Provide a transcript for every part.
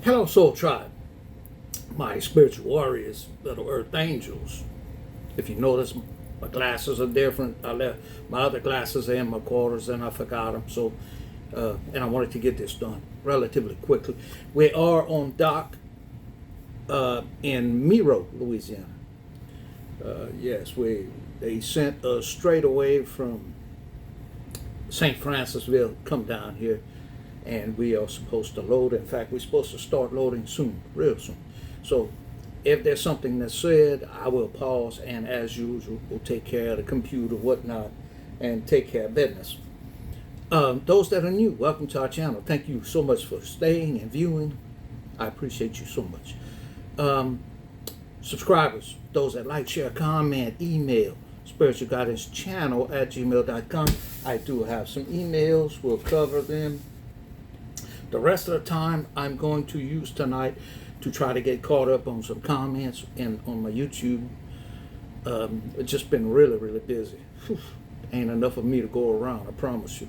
Hello, Soul Tribe, my spiritual warriors, little earth angels. If you notice, my glasses are different. I left my other glasses in my quarters and I forgot them. So, and I wanted to get this done relatively quickly. We are on dock in Miro, Louisiana. Yes, they sent us straight away from St. Francisville, come down here, and we are supposed to load. In fact, we're supposed to start loading soon, real soon. So if there's something that's said, I will pause, and as usual, we'll take care of the computer, whatnot, and take care of business. Those that are new, welcome to our channel. Thank you so much for staying and viewing. I appreciate you so much. Subscribers, those that like, share, comment, email, spiritualguidancechannel@gmail.com. I do have some emails. We'll cover them. The rest of the time I'm going to use tonight to try to get caught up on some comments on my YouTube. It's just been really, really busy. Whew. Ain't enough of me to go around, I promise you.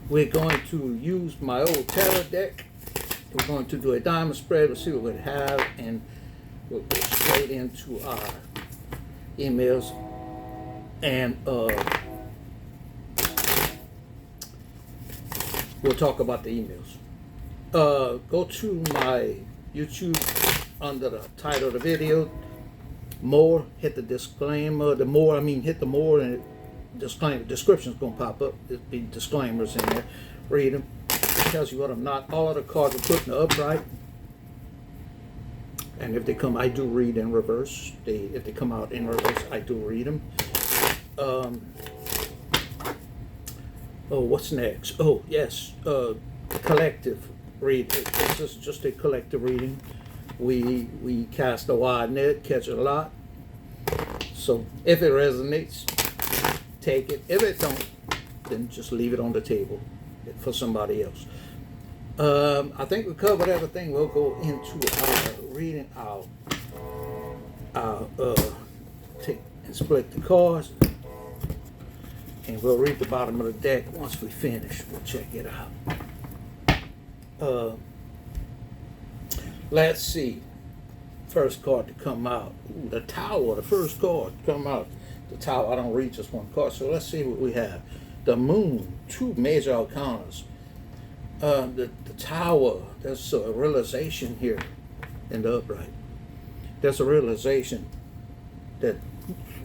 We're going to use my old tarot deck. We're going to do a diamond spread. We'll see what we have, and we'll go straight into our emails. And we'll talk about the emails. Go to my YouTube under the title of the video. More, hit the disclaimer. The more, I mean, hit the more, and disclaimer. Description's gonna pop up. There'll be disclaimers in there. Read them. It tells you what I'm not. All of the cards are put in the upright. And if they come, I do read in reverse. If they come out in reverse, I do read them. Oh, what's next? Oh, yes, collective read. This is just a collective reading. We cast a wide net, catch a lot. So if it resonates, take it. If it don't, then just leave it on the table for somebody else. I think we covered everything. We'll go into our reading. I'll take and split the cards, and we'll read the bottom of the deck. Once we finish, we'll check it out. Let's see. First card to come out. Ooh, the Tower, the first card to come out. The Tower, I don't read just one card. So let's see what we have. The Moon, two major arcanas. The Tower, there's a realization here in the upright. There's a realization that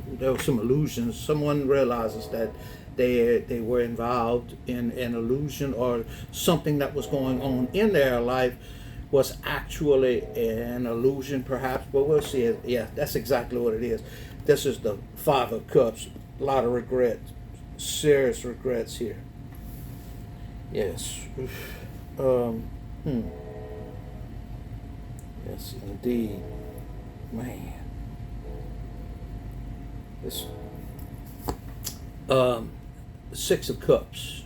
there were some illusions. Someone realizes that they were involved in an illusion, or something that was going on in their life was actually an illusion, perhaps. But we'll see it. Yeah, that's exactly what it is. This is the Five of Cups. A lot of regret, serious regrets here. Yes. Yes, indeed. Man. This the Six of Cups.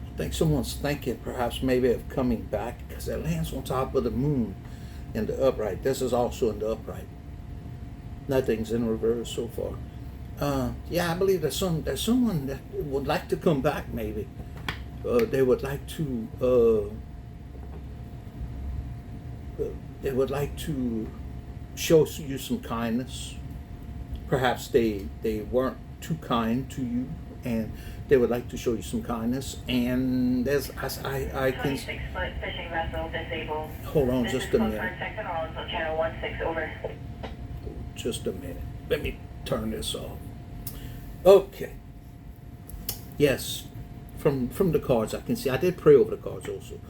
I think someone's thinking perhaps maybe of coming back, because it lands on top of the Moon in the upright. This is also in the upright. Nothing's in reverse so far. Yeah, I believe there's someone that would like to come back. Maybe they would like to. They would like to show you some kindness. Perhaps they weren't too kind to you, and they would like to show you some kindness. And there's I can. 26-foot fishing vessel disabled. Hold on, just a minute. Channel 16 over. Just a minute. Let me turn this off. Okay. Yes, from the cards I can see. I did pray over the cards also.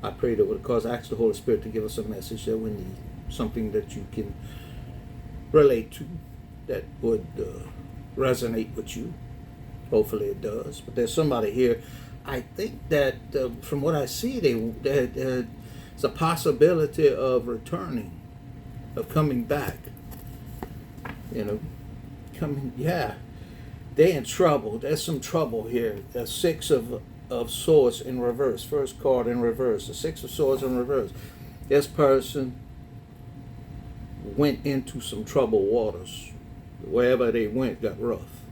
I prayed over the cards. I asked the Holy Spirit to give us a message that we need, something that you can relate to, that would resonate with you. Hopefully it does. But there's somebody here. I think that from what I see, there's a possibility of returning, of coming back. You know, yeah. They're in trouble. There's some trouble here. The Six of Swords in reverse. First card in reverse. The Six of Swords in reverse. This person went into some troubled waters. Wherever they went got rough.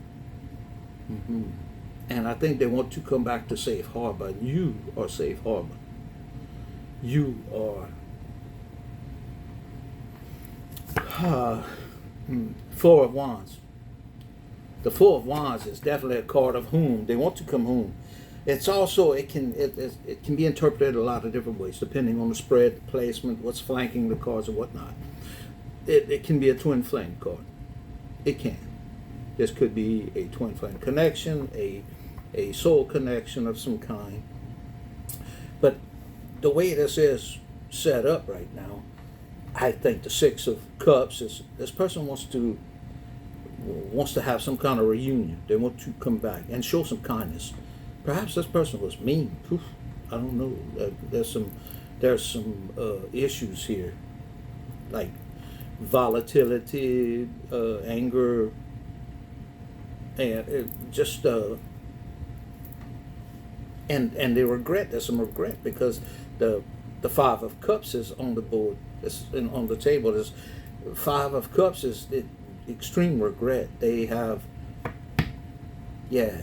And I think they want to come back to safe harbor. You are safe harbor. You are. Four of Wands. The Four of Wands is definitely a card of whom. They want to come home. It's also, it can be interpreted a lot of different ways, depending on the spread, the placement, what's flanking the cards and whatnot. It can be a twin flame card. It can. This could be a twin flame connection, a soul connection of some kind. But the way this is set up right now, I think the Six of Cups is, this person wants to have some kind of reunion. They want to come back and show some kindness. Perhaps this person was mean. Oof, I don't know. There's some issues here, like volatility, anger, and and they regret. There's some regret because the Five of Cups is on the board. It's on the table. There's Five of Cups is extreme regret. They have, yeah.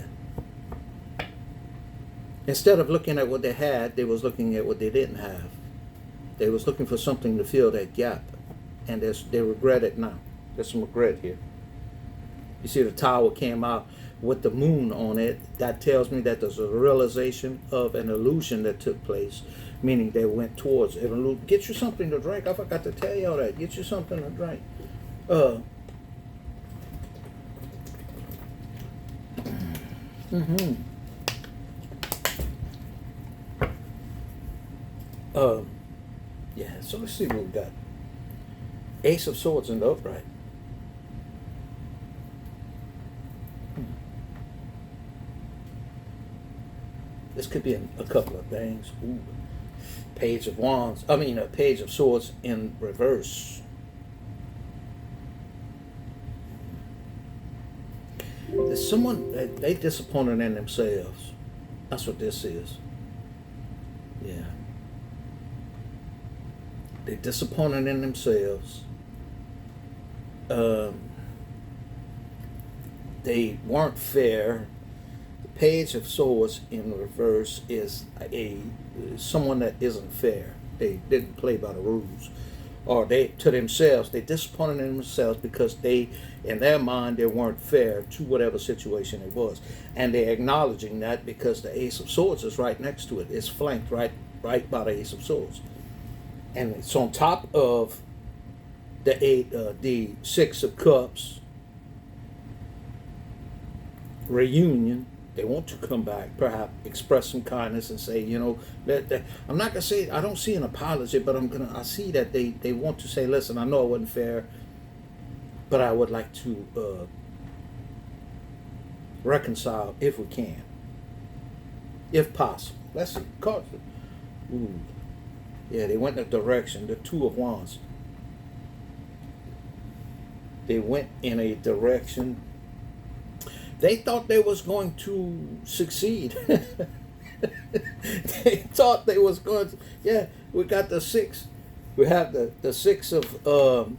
Instead of looking at what they had, they was looking at what they didn't have. They was looking for something to fill that gap, and they regret it now. There's some regret here. You see, the Tower came out with the moon on it. That tells me that there's a realization of an illusion that took place, meaning they went towards an illusion. Get you something to drink. I forgot to tell you all that. Get you something to drink. Yeah, so let's see what we got. Ace of Swords in the upright. This could be a couple of things. Ooh. Page of Wands. I mean, a Page of Swords in reverse. There's someone, they disappointed in themselves. That's what this is. Yeah. They disappointed in themselves. They weren't fair. The Page of Swords in reverse is someone that isn't fair. They didn't play by the rules. Or to themselves, they disappointed in themselves because in their mind, they weren't fair to whatever situation it was. And they're acknowledging that because the Ace of Swords is right next to it. It's flanked right by the Ace of Swords. And it's on top of the Six of Cups reunion. They want to come back, perhaps express some kindness and say, you know, that I'm not gonna say I don't see an apology, but I see that they want to say, listen, I know it wasn't fair, but I would like to reconcile if we can, if possible. Let's see, cards. Ooh. Yeah, they went in a direction. The Two of Wands. They went in a direction. They thought they was going to succeed. They thought they was going to. Yeah, we got the six. We have the Six of.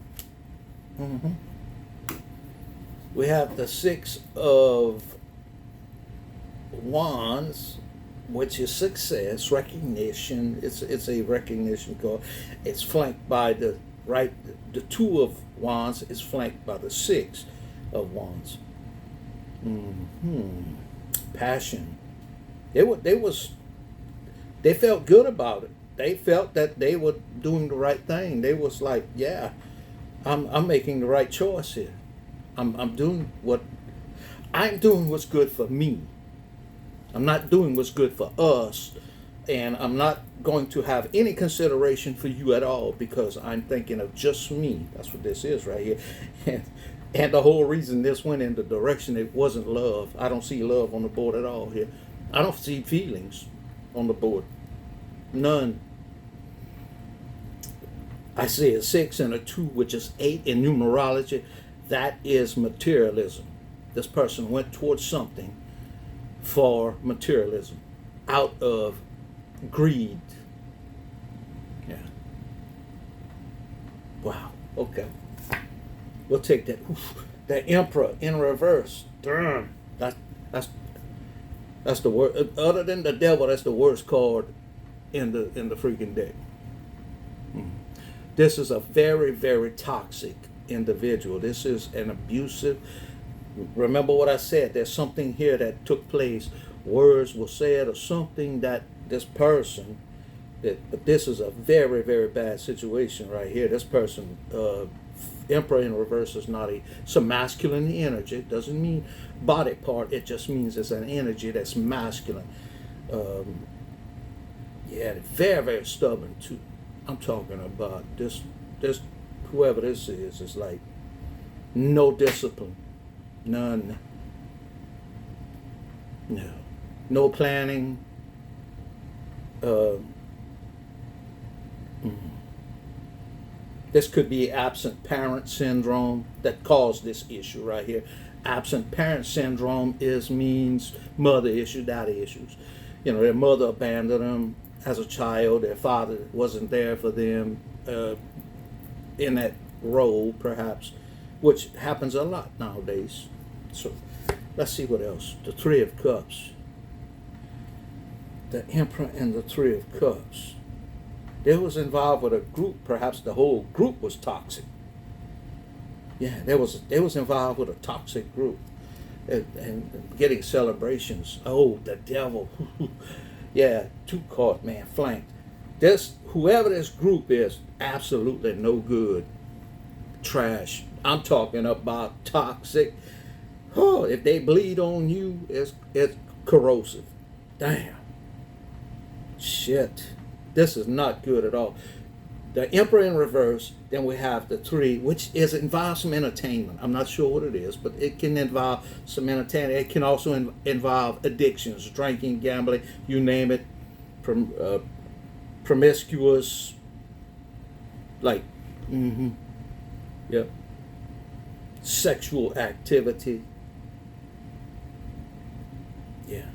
We have the Six of Wands, which is success, recognition. It's a recognition card. It's flanked by the Two of Wands is flanked by the Six of Wands. Passion. They felt good about it. They felt that they were doing the right thing. They was like, yeah, I'm making the right choice here. I'm doing what's good for me. I'm not doing what's good for us, and I'm not going to have any consideration for you at all because I'm thinking of just me. That's what this is right here. And the whole reason this went in the direction, it wasn't love. I don't see love on the board at all here. I don't see feelings on the board. None. I see a 6 and a 2, which is 8 in numerology. That is materialism. This person went towards something for materialism out of greed. Yeah. Wow. Okay. We'll take that. Oof. The Emperor in reverse. Darn. That's That's the worst. Other than the devil, that's the worst card in the freaking deck. This is a very, very toxic individual. This is an abusive. Remember what I said. There's something here that took place. Words were said or something that this person. But this is a very, very bad situation right here. This person, Emperor in reverse, is not some masculine energy. It doesn't mean body part. It just means it's an energy that's masculine. Yeah, very, very stubborn too. I'm talking about this whoever this is like no discipline, none, no planning. This could be absent parent syndrome that caused this issue right here. Absent parent syndrome means mother issues, daddy issues. Their mother abandoned them as a child. Their father wasn't there for them in that role, perhaps, which happens a lot nowadays. So let's see what else. The Three of Cups. The Emperor and the Three of Cups. They was involved with a group. Perhaps the whole group was toxic. Yeah, they was involved with a toxic group, and getting celebrations. Oh, the devil. Yeah, too caught, man, flanked. Whoever this group is, absolutely no good. Trash. I'm talking about toxic. Oh, if they bleed on you, it's corrosive. Damn. Shit. This is not good at all. The Emperor in reverse, then we have the Three, which involves some entertainment. I'm not sure what it is, but it can involve some entertainment. It can also involve addictions, drinking, gambling, you name it, promiscuous, like, yep, sexual activity. Yeah.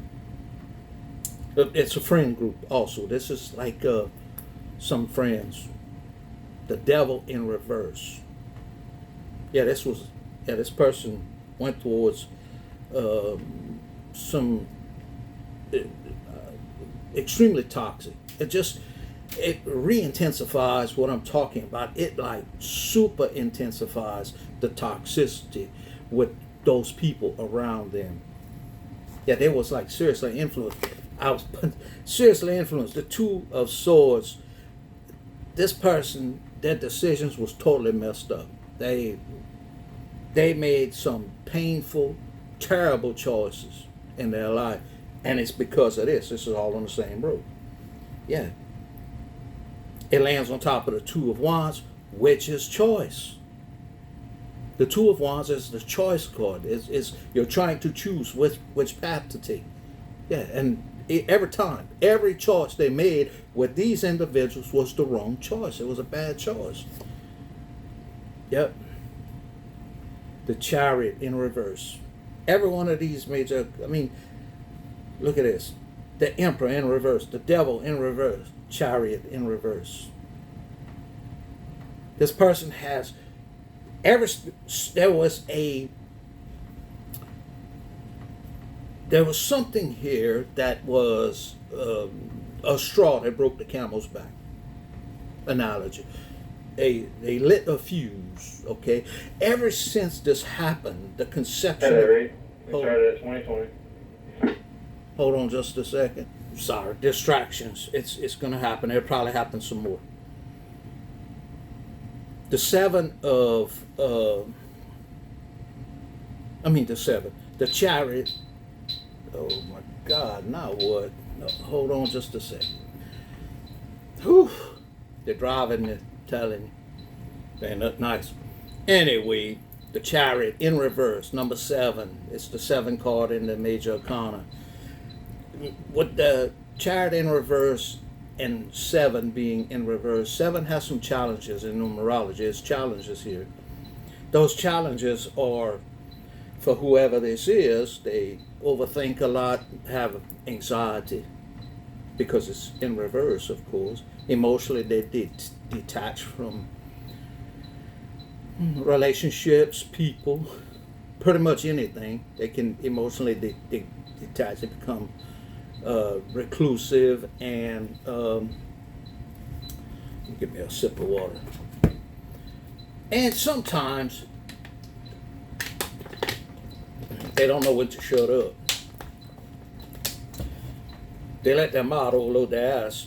It's a friend group also. This is like some friends. The Devil in reverse. Yeah, this person went towards some extremely toxic. It re-intensifies what I'm talking about. It like super intensifies the toxicity with those people around them. Yeah, they was like seriously influenced. I was seriously influenced. The Two of Swords. This person, their decisions was totally messed up. They made some painful, terrible choices in their life, and it's because of this. This is all on the same road. Yeah. It lands on top of the Two of Wands, which is choice. The Two of Wands is the choice card. Is you're trying to choose which path to take. Yeah, and every choice they made with these individuals was the wrong choice. It was a bad choice. Yep. The Chariot in reverse. Every one of these major, look at this. The Emperor in reverse. The Devil in reverse. Chariot in reverse. This person has, there was something here that was a straw that broke the camel's back. Analogy. They lit a fuse, okay? Ever since this happened, the conception... We started at 2020. Hold on just a second. Sorry, distractions. It's going to happen. It'll probably happen some more. The Seven of... the Chariot... Oh my God, now what? No, hold on just a second. Whew. They're driving me, telling me. They're not nice. Anyway, the Chariot in reverse, number 7. It's the 7 card in the major arcana. With the Chariot in reverse and 7 being in reverse, 7 has some challenges in numerology. There's challenges here. Those challenges are, for whoever this is, they overthink a lot, have anxiety, because it's in reverse, of course. Emotionally, they detach from relationships, people. pretty much anything. They can emotionally detach. They become reclusive and give me a sip of water. And sometimes they don't know when to shut up. They let their mouth overload their ass.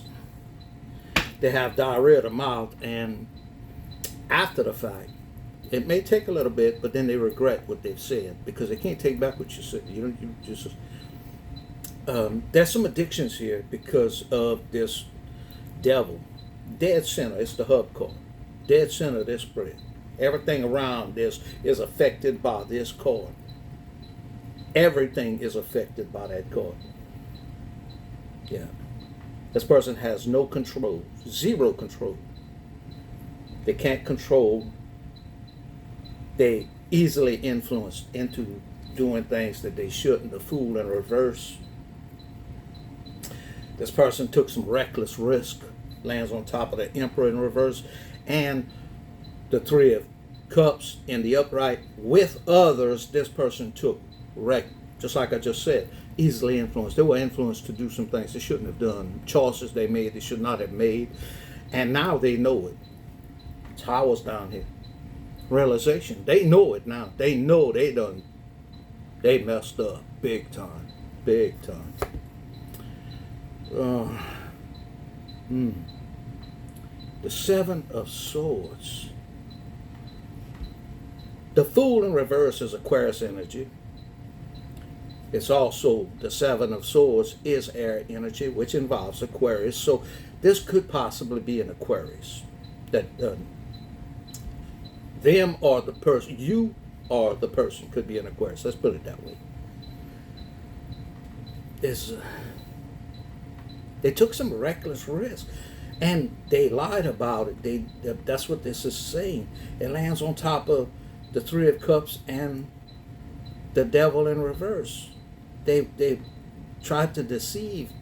They have diarrhea of the mouth, and after the fact, it may take a little bit, but then they regret what they've said because they can't take back what you said. You just there's some addictions here because of this devil. Dead center, it's the hub core. Dead center of this spread. Everything around this is affected by this cord. Everything is affected by that cord. Yeah. This person has no control, zero control. They can't control. They easily influenced into doing things that they shouldn't. The fool in reverse. This person took some reckless risk, lands on top of the Emperor in reverse, and the Three of Cups in the upright with others. This person took just like I just said, easily influenced. They were influenced to do some things they shouldn't have done, choices they made they should not have made, and now they know it. Towers down here. Realization. They know it now. They know they messed up big time. Big time. The Seven of Swords. The Fool in reverse is Aquarius energy. It's also the Seven of Swords is air energy, which involves Aquarius. So this could possibly be an Aquarius. That them or the person, you or the person could be an Aquarius. Let's put it that way. They took some reckless risk, and they lied about it. That's what this is saying. It lands on top of the Three of Cups and the Devil in reverse. They tried to deceive,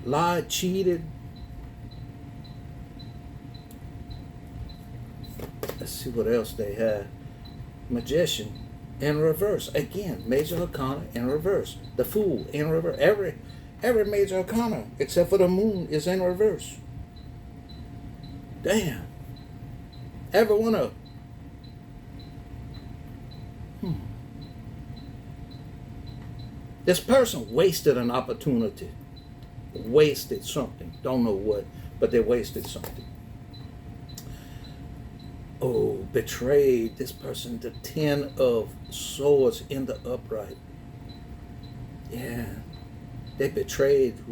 lied, cheated. Let's see what else they had. Magician in reverse. Again, major arcana in reverse. The Fool in reverse. Every major arcana except for the Moon is in reverse. Damn. Every one of them. This person wasted an opportunity. Wasted something. Don't know what, but they wasted something. Oh, betrayed this person. The Ten of Swords in the upright. Yeah. They betrayed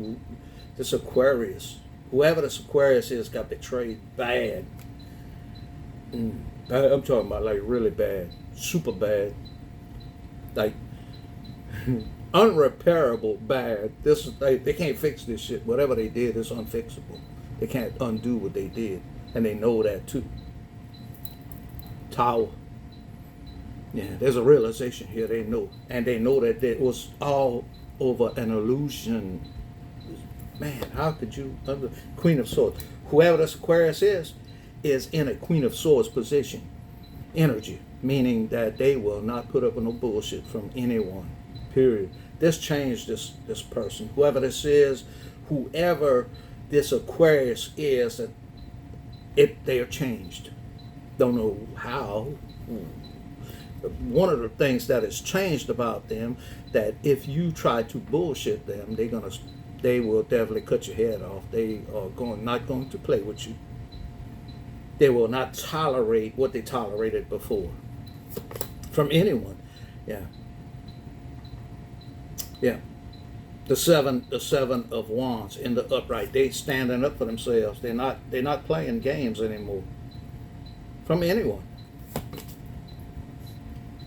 this Aquarius. Whoever this Aquarius is got betrayed bad. I'm talking about like really bad. Super bad. Like unrepairable bad. They can't fix this shit. Whatever they did is unfixable. They can't undo what they did. And they know that too. Tower. Yeah, there's a realization here. They know. And they know that it was all over an illusion. Man, how could you? Queen of Swords. Whoever this Aquarius is in a Queen of Swords position. Energy. Meaning that they will not put up with no bullshit from anyone. Period. This changed this person. Whoever this is, whoever this Aquarius is, they are changed. Don't know how. One of the things that has changed about them, that if you try to bullshit them, they will definitely cut your head off. They are not going to play with you. They will not tolerate what they tolerated before from anyone. Yeah. Yeah. The seven of Wands in the upright. They standing up for themselves. They're not playing games anymore. From anyone.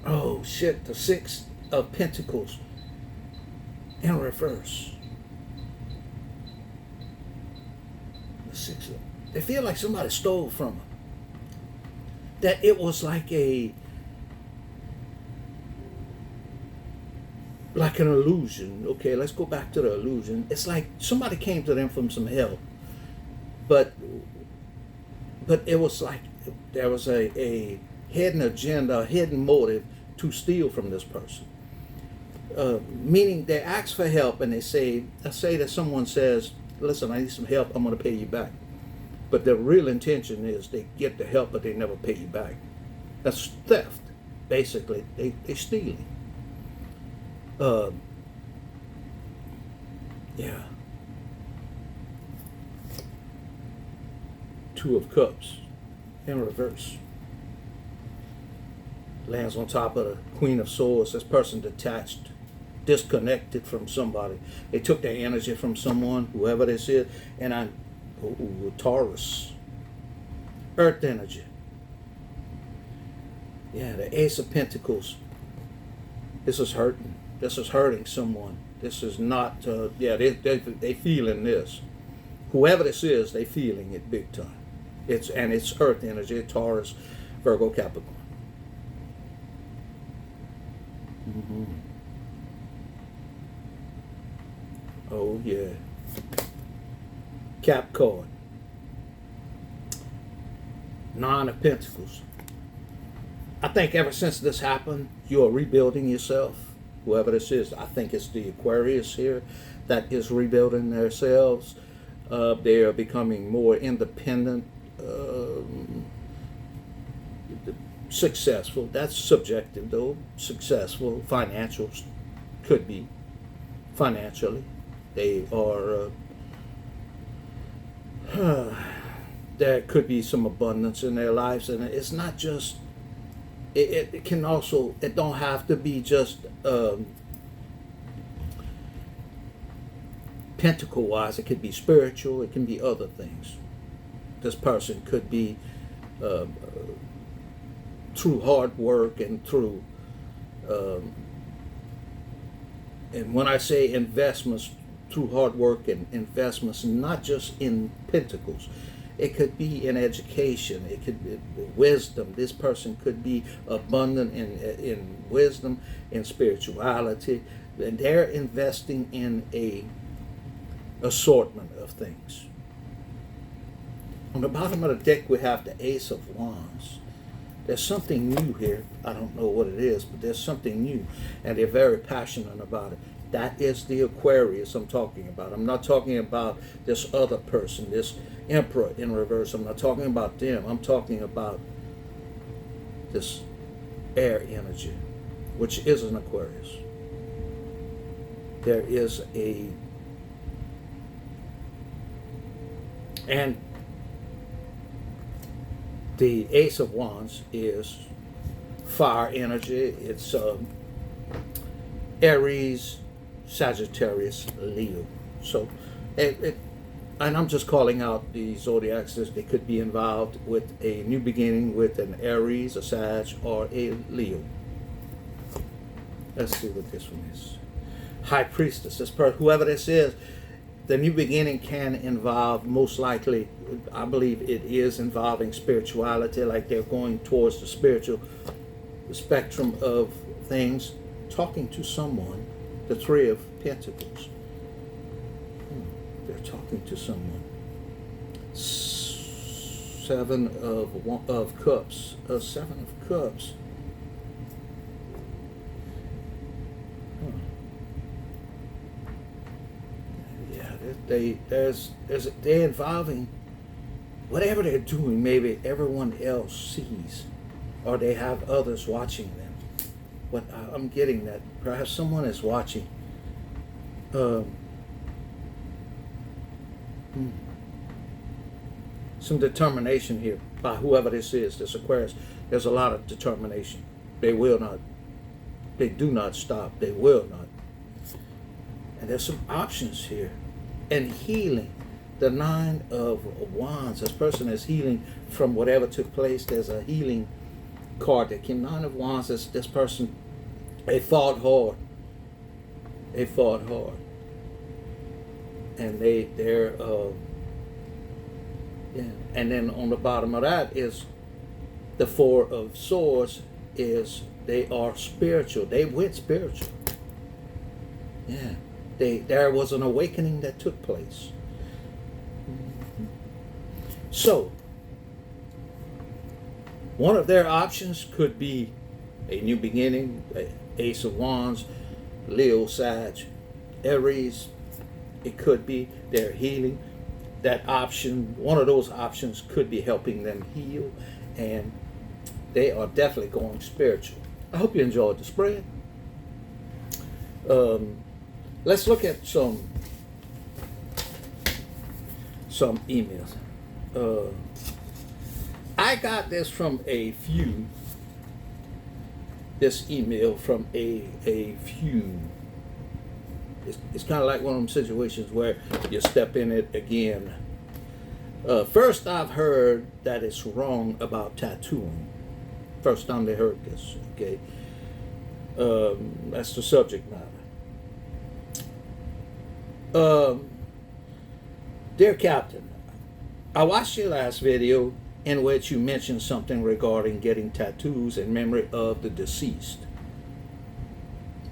Oh shit, the Six of Pentacles in reverse. The Six of, they feel like somebody stole from them. That it was like an illusion. Okay, let's go back to the illusion. It's like somebody came to them from some hell. But it was like there was a hidden agenda, a hidden motive to steal from this person. Meaning they ask for help and they say, let's say that someone says, listen, I need some help, I'm going to pay you back. But the real intention is they get the help, but they never pay you back. That's theft. Basically, they're stealing. Yeah. Two of Cups in reverse. Lands on top of the Queen of Swords. This person detached, disconnected from somebody. They took their energy from someone, whoever this is, and Taurus. Earth energy. Yeah, the Ace of Pentacles. This is hurting. This is hurting someone. This is not, they feeling this. Whoever this is, they feeling it big time. It's Earth energy, Taurus, Virgo, Capricorn. Mm-hmm. Oh, yeah. Cap card. Nine of Pentacles. I think ever since this happened, you are rebuilding yourself. Whoever this is, I think it's the Aquarius here that is rebuilding themselves. They are becoming more independent, successful. That's subjective though. Successful, financial, could be financially. They are, there could be some abundance in their lives, and it's not just, it can also, it don't have to be just pentacle wise. It could be spiritual, it can be other things. This person could be through hard work and through and when I say investments, through hard work and investments, not just in pentacles. It could be in education. It could be wisdom. This person could be abundant in wisdom, in spirituality. And they're investing in a assortment of things. On the bottom of the deck, we have the Ace of Wands. There's something new here. I don't know what it is, but there's something new. And they're very passionate about it. That is the Aquarius I'm talking about. I'm not talking about this other person, this Emperor in reverse. I'm not talking about them. I'm talking about this air energy, which is an Aquarius. There is and the Ace of Wands is fire energy. It's Aries, Sagittarius, Leo. So, and I'm just calling out the zodiacs. They could be involved with a new beginning with an Aries, a Sag, or a Leo. Let's see what this one is. High Priestess. This person, whoever this is, the new beginning can involve, most likely, I believe it is involving spirituality, like they're going towards the spiritual spectrum of things, talking to someone. The Three of Pentacles. They're talking to someone. Seven of Cups. Seven of Cups. Yeah, they're involving whatever they're doing. Maybe everyone else sees, or they have others watching them. But I'm getting that perhaps someone is watching. Some determination here by whoever this is, this Aquarius. There's a lot of determination. They do not stop. They will not. And there's some options here. And healing. The Nine of Wands. This person is healing from whatever took place. There's a healing card that came. Nine of Wands is this person. They fought hard. They fought hard. And they're yeah. And then on the bottom of that is the Four of Swords. Is they are spiritual. They went spiritual. Yeah. There was an awakening that took place. So one of their options could be a new beginning, Ace of Wands, Leo, Sag, Aries. It could be their healing. That option, one of those options could be helping them heal, and they are definitely going spiritual. I hope you enjoyed the spread. Let's look at some emails. I got this email from a few. It's kind of like one of them situations where you step in it again. First, I've heard that it's wrong about tattooing. First time they heard this, okay? That's the subject matter. Dear Captain, I watched your last video in which you mentioned something regarding getting tattoos in memory of the deceased.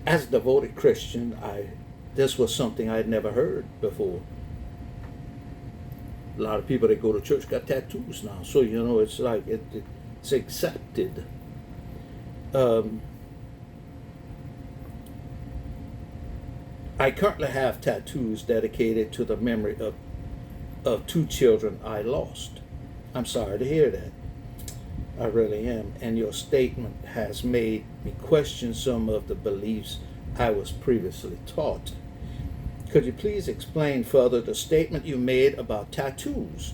As a devoted Christian, this was something I had never heard before. A lot of people that go to church got tattoos now, so it's like it's accepted. I currently have tattoos dedicated to the memory of two children I lost. I'm sorry to hear that. I really am. And your statement has made me question some of the beliefs I was previously taught. Could you please explain further the statement you made about tattoos?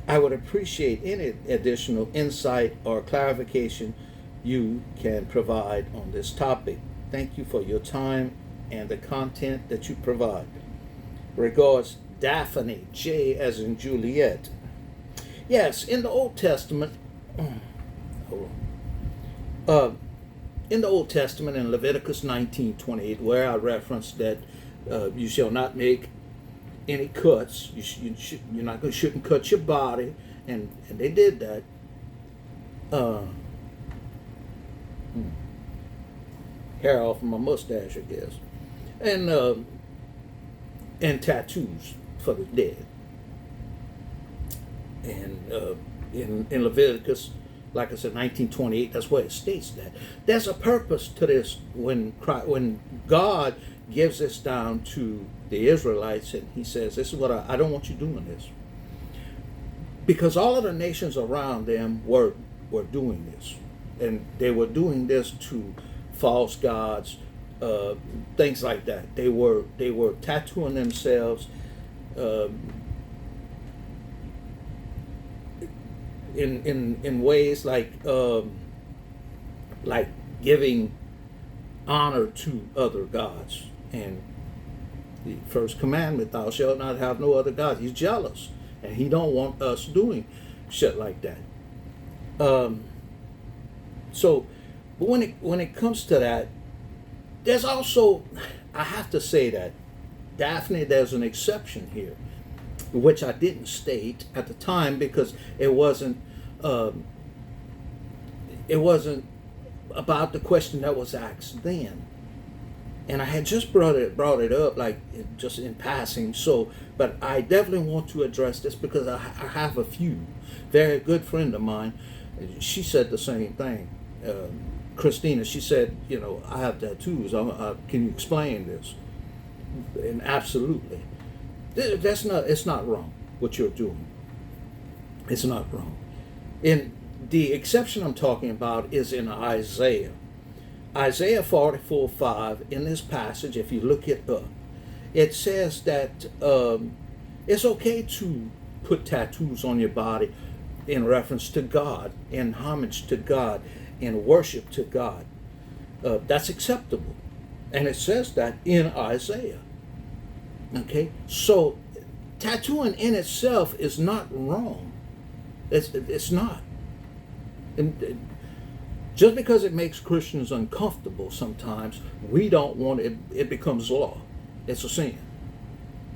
I would appreciate any additional insight or clarification you can provide on this topic. Thank you for your time and the content that you provide. Regards, Daphne, J as in Juliet. Yes, in the Old Testament, in Leviticus 19:28, where I referenced that you shall not make any cuts. Shouldn't cut your body, and they did that. Hair off of my mustache, I guess, and tattoos for the dead. And in Leviticus, like I said, 19:28, that's where it states that. There's a purpose to this when God gives this down to the Israelites, and he says, this is what I don't want you doing this. Because all of the nations around them were doing this. And they were doing this to false gods, things like that. They were tattooing themselves in ways like giving honor to other gods. And the first commandment, thou shalt not have no other gods. He's jealous, and he don't want us doing shit like that. But when it comes to that, there's also, I have to say that Daphne, there's an exception here, which I didn't state at the time because it wasn't about the question that was asked then. And I had just brought it up, like just in passing. But I definitely want to address this because I have a few. Very good friend of mine, she said the same thing. Christina, she said, I have tattoos. Can you explain this? And absolutely, it's not wrong what you're doing. It's not wrong. And the exception I'm talking about is in Isaiah. Isaiah 44:5, in this passage, if you look it up, it says that it's okay to put tattoos on your body in reference to God, in homage to God, in worship to God. That's acceptable. And it says that in Isaiah. Okay? So, tattooing in itself is not wrong. It's not. And just because it makes Christians uncomfortable sometimes, we don't want it. It becomes law. It's a sin.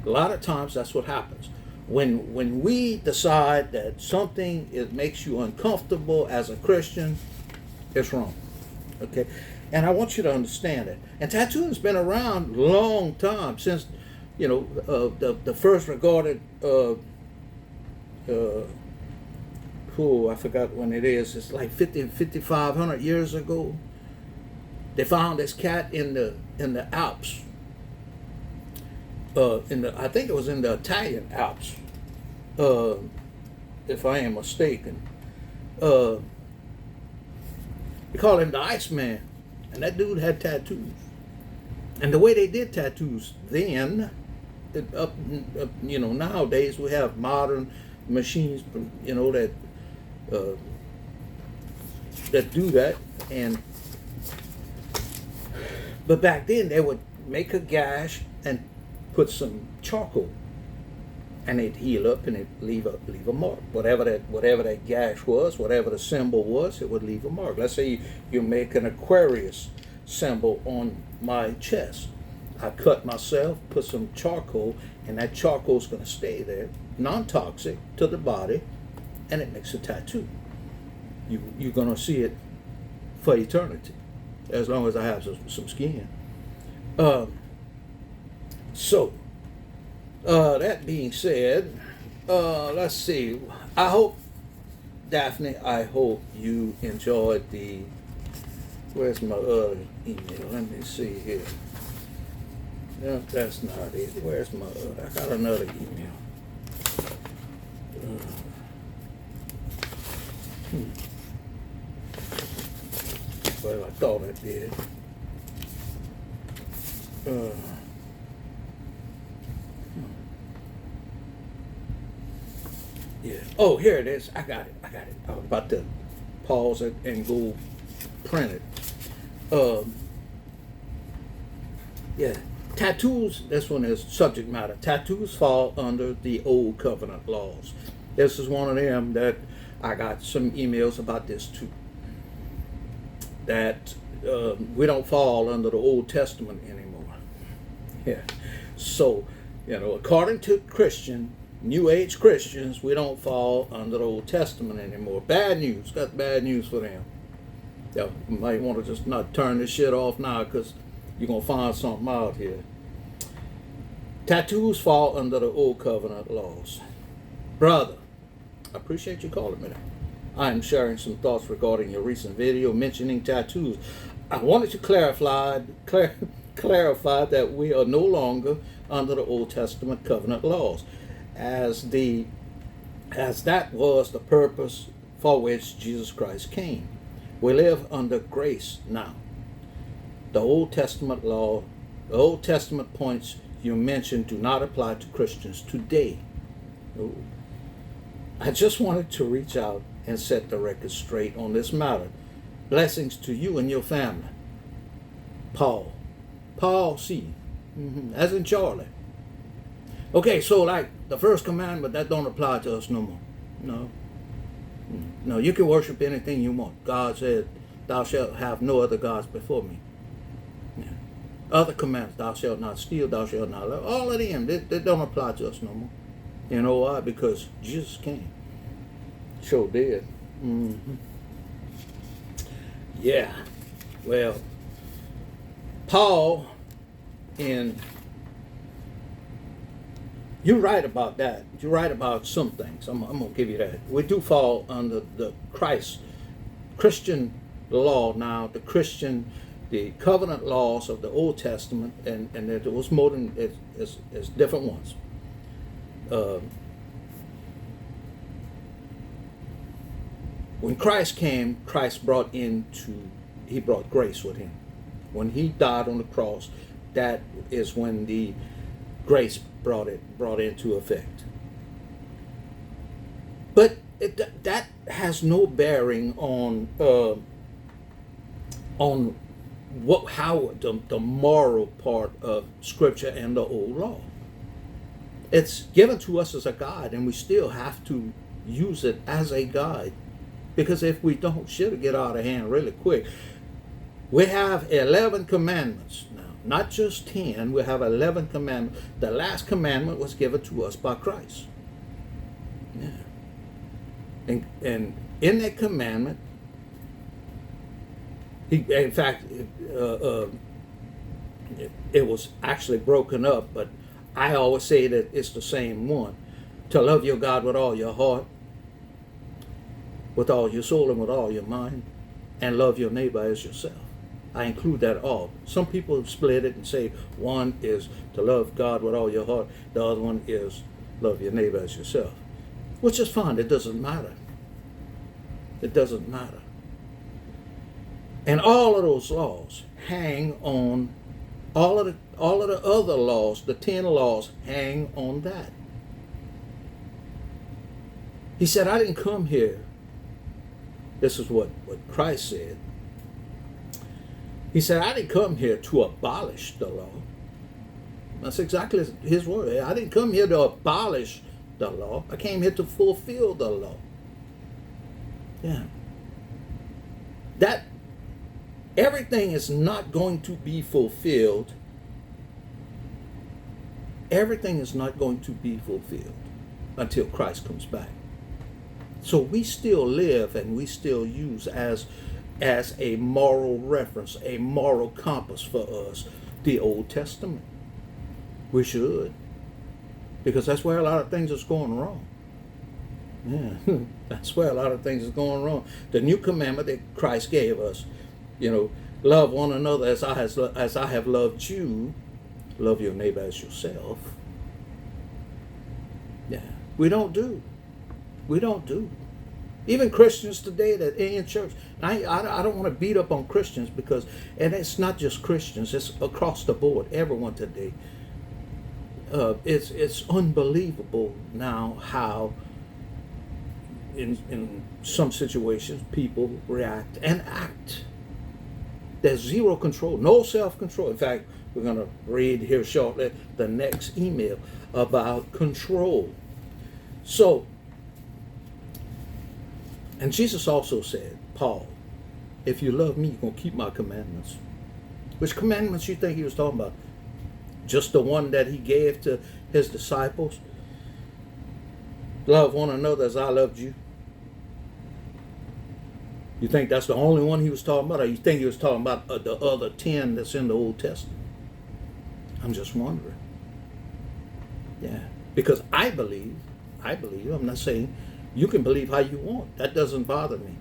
A lot of times that's what happens. When we decide that something makes you uncomfortable as a Christian, it's wrong. Okay? And I want you to understand it. And tattooing's been around a long time, since, the first recorded, I forgot when it is. It's like 5,500 years ago. They found this cat in the Alps. I think it was in the Italian Alps, if I am mistaken. They call him the Iceman, and that dude had tattoos. And the way they did tattoos then, nowadays we have modern machines, that do that. But back then they would make a gash and put some charcoal, and it'd heal up and it'd leave a mark. Whatever that gash was, whatever the symbol was, it would leave a mark. Let's say you make an Aquarius symbol on my chest. I cut myself, put some charcoal, and that charcoal's going to stay there, non-toxic to the body, and it makes a tattoo. You're going to see it for eternity, as long as I have some skin. That being said, let's see. I hope, Daphne, you enjoyed the. Where's my other email? Let me see here. No, that's not it. Where's my other? I got another email. Well, I thought I did. Yeah. Oh, here it is. I got it. I was about to pause it and go print it. Yeah. Tattoos, this one is subject matter. Tattoos fall under the old covenant laws. This is one of them that I got some emails about this too. That we don't fall under the Old Testament anymore. Yeah. So, according to New Age Christians, we don't fall under the Old Testament anymore. Bad news. Got bad news for them. You might want to just not turn this shit off now, because you're going to find something out here. Tattoos fall under the Old Covenant laws. Brother, I appreciate you calling me. I am sharing some thoughts regarding your recent video mentioning tattoos. I wanted to clarify that we are no longer under the Old Testament covenant laws, as that was the purpose for which Jesus Christ came. We live under grace now. The Old Testament law, the Old Testament points you mentioned do not apply to Christians today. I just wanted to reach out and set the record straight on this matter. Blessings to you and your family. Paul C. As in Charlie. Okay, so like the first commandment, that don't apply to us no more. No, you can worship anything you want. God said, thou shalt have no other gods before me. Yeah. Other commandments, thou shalt not steal, thou shalt not lie. All of them, they don't apply to us no more. You know why? Because Jesus came. Sure did. Yeah. Well, Paul, you're right about that. You're right about some things. I'm going to give you that. We do fall under the Christian law now, the covenant laws of the Old Testament, and there was more than, it's different ones. When Christ came, Christ brought grace with him. When he died on the cross, that is when the grace brought into effect. But that has no bearing on how the moral part of Scripture and the old law. It's given to us as a guide, and we still have to use it as a guide, because if we don't, shit'll get out of hand really quick. We have 11 commandments now, not just 10. We have 11 commandments. The last commandment was given to us by Christ. Yeah. And in that commandment, in fact, it was actually broken up, but I always say that it's the same one. To love your God with all your heart, with all your soul, and with all your mind, and love your neighbor as yourself. I include that all. Some people split it and say one is to love God with all your heart, the other one is love your neighbor as yourself, which is fine. It doesn't matter. It doesn't matter. And all of those laws hang on, all of the other laws, the 10 laws hang on that. He said, I didn't come here. This is what Christ said. He said, I didn't come here to abolish the law. That's exactly his word. I didn't come here to abolish the law. I came here to fulfill the law. Yeah. That everything is not going to be fulfilled. Everything is not going to be fulfilled until Christ comes back. So we still live and we still use as a moral reference, a moral compass for us, the Old Testament. We should. Because that's where a lot of things is going wrong. Yeah, that's where a lot of things is going wrong. The new commandment that Christ gave us, love one another as I have loved you, love your neighbor as yourself. Yeah, we don't do. Even Christians today that are in church. I don't want to beat up on Christians and it's not just Christians, it's across the board, everyone today. It's unbelievable now how in some situations people react and act. There's zero control, no self-control. In fact, we're going to read here shortly the next email about control. So, and Jesus also said, Paul, if you love me, you're going to keep my commandments. Which commandments you think he was talking about? Just the one that he gave to his disciples? Love one another as I loved you. You think that's the only one he was talking about? Or you think he was talking about the other 10 that's in the Old Testament? I'm just wondering. Yeah. Because I believe, I'm not saying you can believe how you want. That doesn't bother me.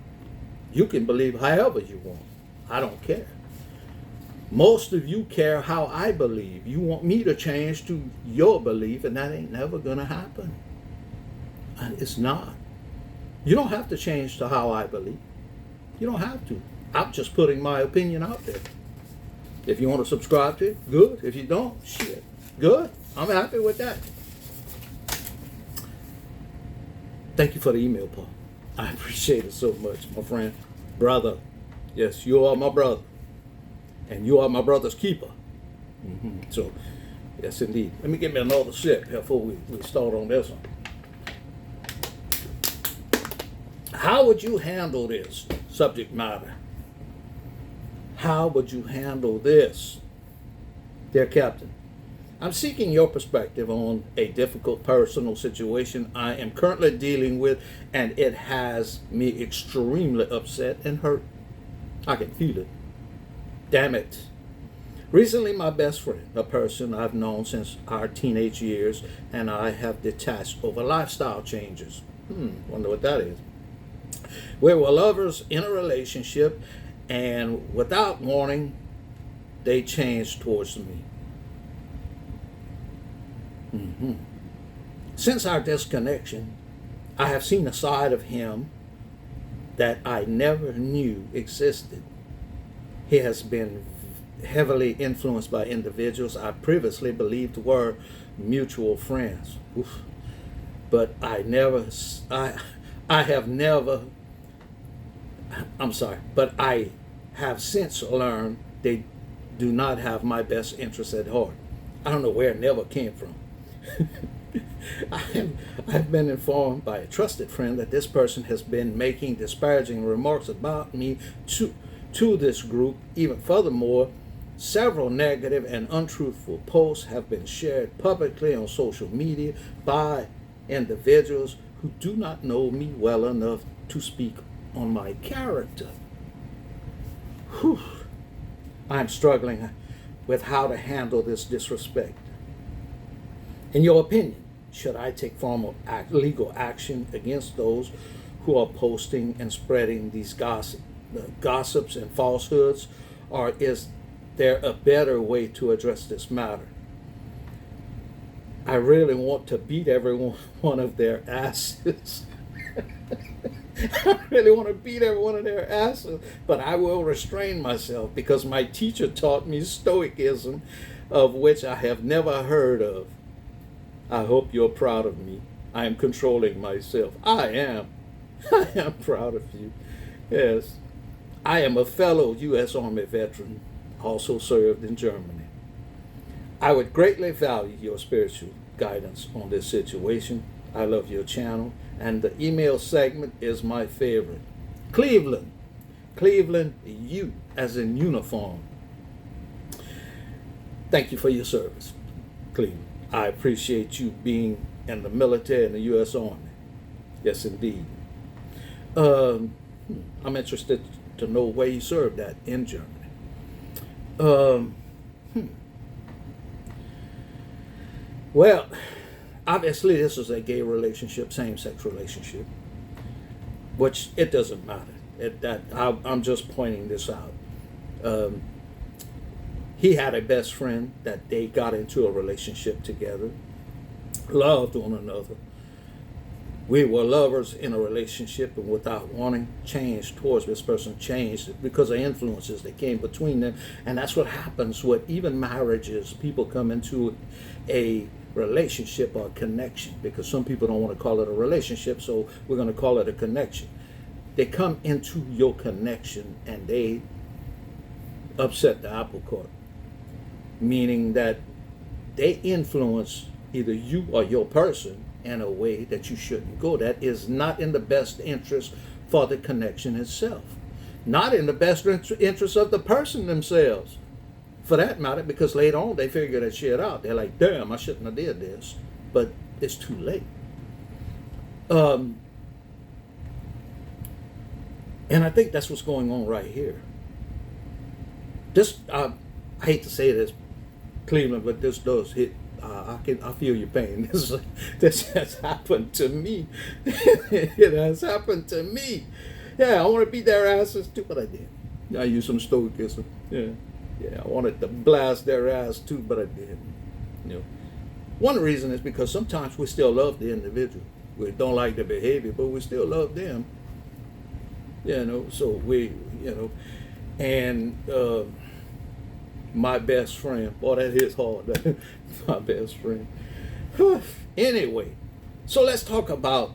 You can believe however you want. I don't care. Most of you care how I believe. You want me to change to your belief, and that ain't never going to happen. And it's not. You don't have to change to how I believe. You don't have to. I'm just putting my opinion out there. If you want to subscribe to it, good. If you don't, shit, good. I'm happy with that. Thank you for the email, Paul. I appreciate it so much, my friend. Brother. Yes, you are my brother. And you are my brother's keeper. So, yes, indeed. Let me get me another sip before we start on this one. How would you handle this subject matter? How would you handle this? Dear Captain, I'm seeking your perspective on a difficult personal situation I am currently dealing with, and it has me extremely upset and hurt. I can feel it. Damn it. Recently, my best friend, a person I've known since our teenage years, and I have detached over lifestyle changes. Wonder what that is. We were lovers in a relationship, and without warning, they changed towards me. Since our disconnection, I have seen a side of him that I never knew existed. He has been heavily influenced by individuals I previously believed were mutual friends. But I have since learned they do not have my best interests at heart. I don't know where it never came from. I've been informed by a trusted friend that this person has been making disparaging remarks about me to this group. Even furthermore, several negative and untruthful posts have been shared publicly on social media by individuals who do not know me well enough to speak on my character. I'm struggling with how to handle this disrespect. In your opinion, should I take formal legal action against those who are posting and spreading these gossips and falsehoods, or is there a better way to address this matter? I really want to beat every one of their asses. I really want to beat every one of their asses, but I will restrain myself because my teacher taught me stoicism, of which I have never heard of. I hope you're proud of me. I am controlling myself. I am. I am proud of you. Yes. I am a fellow U.S. Army veteran, also served in Germany. I would greatly value your spiritual guidance on this situation. I love your channel, and the email segment is my favorite. Cleveland. Cleveland, U as in uniform. Thank you for your service, Cleveland. I appreciate you being in the military and the U.S. Army. Yes, indeed. I'm interested to know where you served at in Germany. Well, obviously this is a gay relationship, same-sex relationship, which it doesn't matter. I'm just pointing this out. He had a best friend that they got into a relationship together, loved one another. We were lovers in a relationship, and without wanting, changed towards this person, changed because of influences that came between them. And that's what happens with even marriages. People come into a relationship or a connection, because some people don't want to call it a relationship, so we're going to call it a connection. They come into your connection and they upset the apple cart, meaning that they influence either you or your person in a way that you shouldn't go. That is not in the best interest for the connection itself, not in the best interest of the person themselves, for that matter, because later on they figure that shit out. They're like, damn, I shouldn't have did this, but it's too late. And I think that's what's going on right here. This, I hate to say this, Cleveland, but this does hit. I feel your pain. This has happened to me. It has happened to me. Yeah, I want to beat their asses too, but I did. I used some stoicism. Yeah, I wanted to blast their ass too, but I didn't. You know, one reason is because sometimes we still love the individual. We don't like the behavior, but we still love them. You know, so we, you know, and my best friend, boy, that hits hard. My best friend. Anyway, so let's talk about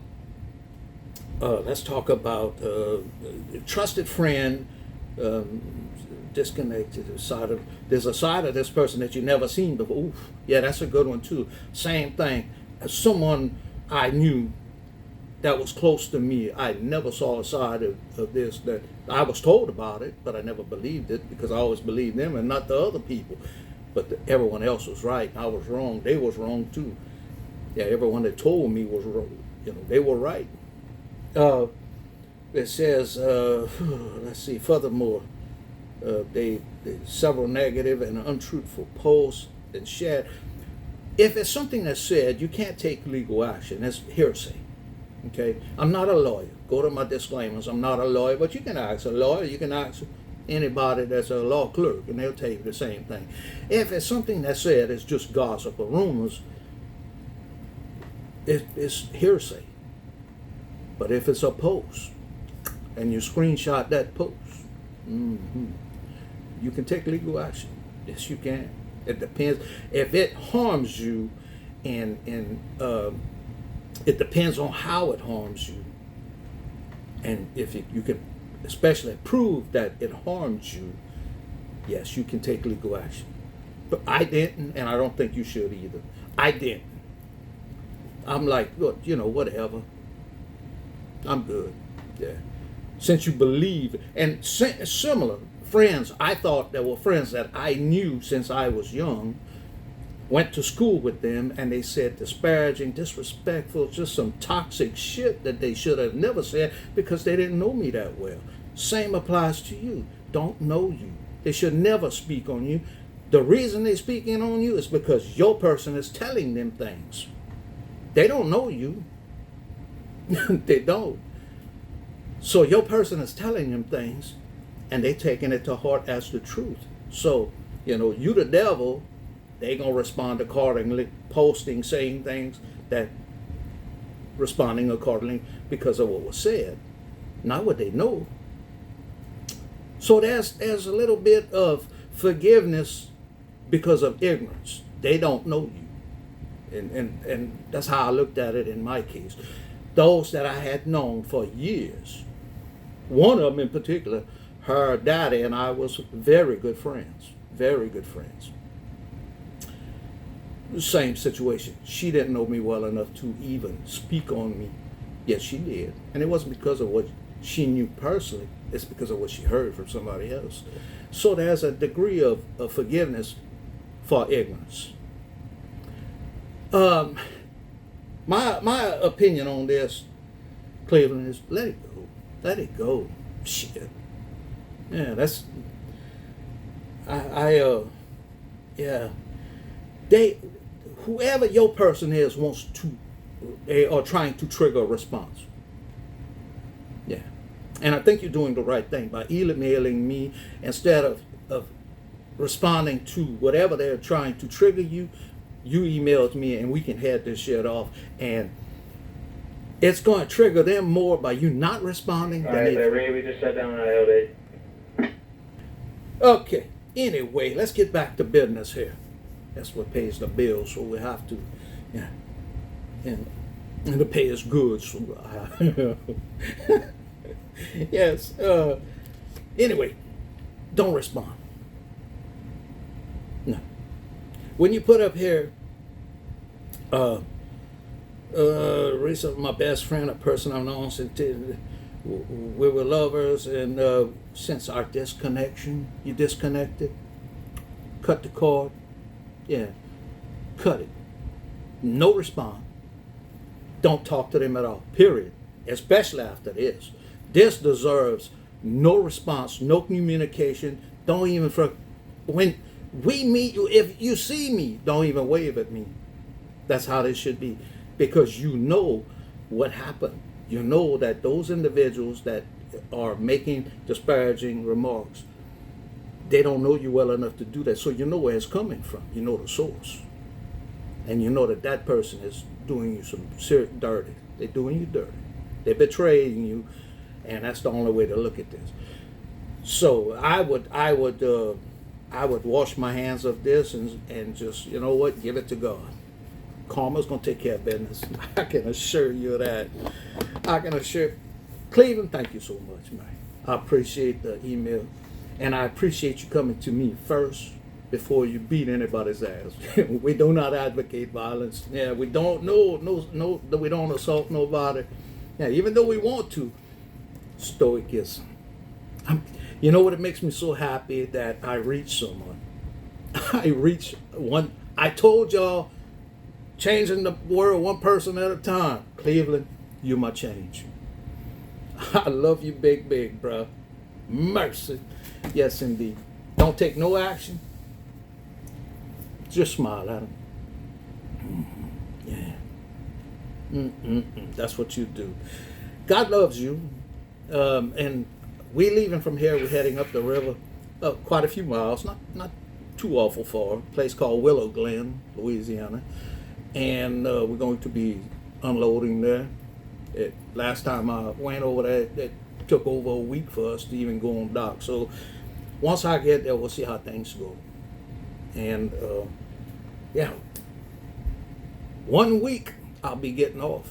trusted friend, disconnected there's a side of this person that you never seen before. Oof, yeah, that's a good one too. Same thing. Someone I knew that was close to me, I never saw a side of this that I was told about it, but I never believed it because I always believed them and not the other people. But everyone else was right. I was wrong. They was wrong too. Yeah, everyone that told me was wrong. You know, they were right. It says, let's see. Furthermore, they several negative and untruthful posts and shared. If it's something that's said, you can't take legal action. That's hearsay. Okay, I'm not a lawyer. Go to my disclaimers. I'm not a lawyer, but you can ask a lawyer. You can ask anybody that's a law clerk, and they'll tell you the same thing. If it's something that's said, it's just gossip or rumors, it's hearsay. But if it's a post, and you screenshot that post, you can take legal action. Yes, you can. It depends. If it harms you, and it depends on how it harms you. And if you can especially prove that it harms you, yes, you can take legal action. But I didn't, and I don't think you should either. I didn't. I'm like, look, you know, whatever. I'm good. Yeah. Since you believe, and similar friends, I thought there were friends that I knew since I was young, went to school with them, and they said disparaging, disrespectful, just some toxic shit that they should have never said because they didn't know me that well. Same applies to you. Don't know you. They should never speak on you. The reason they're speaking on you is because your person is telling them things. They don't know you. They don't. So your person is telling them things, and they taking it to heart as the truth. So, you the devil, they gonna respond accordingly, posting, saying things that responding accordingly because of what was said, not what they know. So there's a little bit of forgiveness because of ignorance. They don't know you. And that's how I looked at it in my case. Those that I had known for years, one of them in particular, her daddy and I was very good friends. Very good friends. Same situation. She didn't know me well enough to even speak on me. Yes, she did. And it wasn't because of what she knew personally. It's because of what she heard from somebody else. So there's a degree of forgiveness for ignorance. My opinion on this, Cleveland, is let it go. Let it go. Shit. Yeah, that's... yeah. Whoever your person is wants to, they are trying to trigger a response. Yeah. And I think you're doing the right thing by emailing me instead of responding to whatever they're trying to trigger you. You emailed me and we can head this shit off. And it's going to trigger them more by you not responding. All right, Larry, we just sat down on LD. Okay. Anyway, let's get back to business here. That's what pays the bills, so we have to, yeah. And the pay is good, so yes. Anyway, don't respond. No. When you put up here, recently my best friend, a person I've known since we were lovers, and since our disconnection, you disconnected, cut the cord. Yeah, cut it. No response. Don't talk to them at all, period. Especially after this. This deserves no response, no communication. Don't even, when we meet you, if you see me, don't even wave at me. That's how this should be. Because you know what happened. You know that those individuals that are making disparaging remarks, they don't know you well enough to do that. So you know where it's coming from. You know the source. And you know that that person is doing you some serious dirty. They're doing you dirty. They're betraying you. And that's the only way to look at this. So I would wash my hands of this and just, you know what, give it to God. Karma's going to take care of business. I can assure you that. I can assure. Cleveland, thank you so much, man. I appreciate the email. And I appreciate you coming to me first before you beat anybody's ass. We do not advocate violence. Yeah, we don't we don't assault nobody. Yeah, even though we want to, stoicism. You know what? It makes me so happy that I reach someone. I reach one. I told y'all, changing the world one person at a time. Cleveland, you my change. I love you, big, bro. Mercy. Yes, indeed. Don't take no action. Just smile at them. Yeah. That's what you do. God loves you. And we leaving from here. We're heading up the river, quite a few miles, not too awful far. A place called Willow Glen, Louisiana. And we're going to be unloading there. Last time I went over there, it took over a week for us to even go on dock. So once I get there, we'll see how things go. And yeah, 1 week I'll be getting off.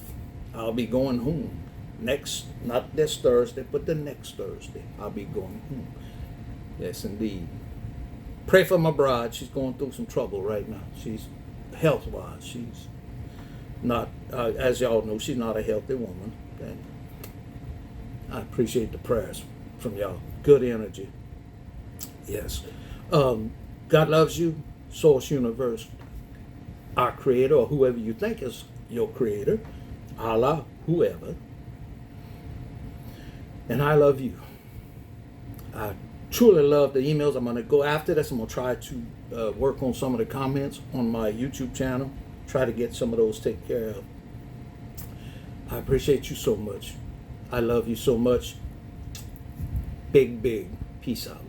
I'll be going home. Not this Thursday, but the next Thursday, I'll be going home. Yes, indeed. Pray for my bride. She's going through some trouble right now. She's health-wise. She's not, as y'all know, she's not a healthy woman. And I appreciate the prayers from y'all. Good energy. Yes. God loves you. Source Universe, our creator, or whoever you think is your creator, Allah, whoever. And I love you. I truly love the emails. I'm going to go after this. I'm going to try to work on some of the comments on my YouTube channel. Try to get some of those taken care of. I appreciate you so much. I love you so much. Big. Peace out.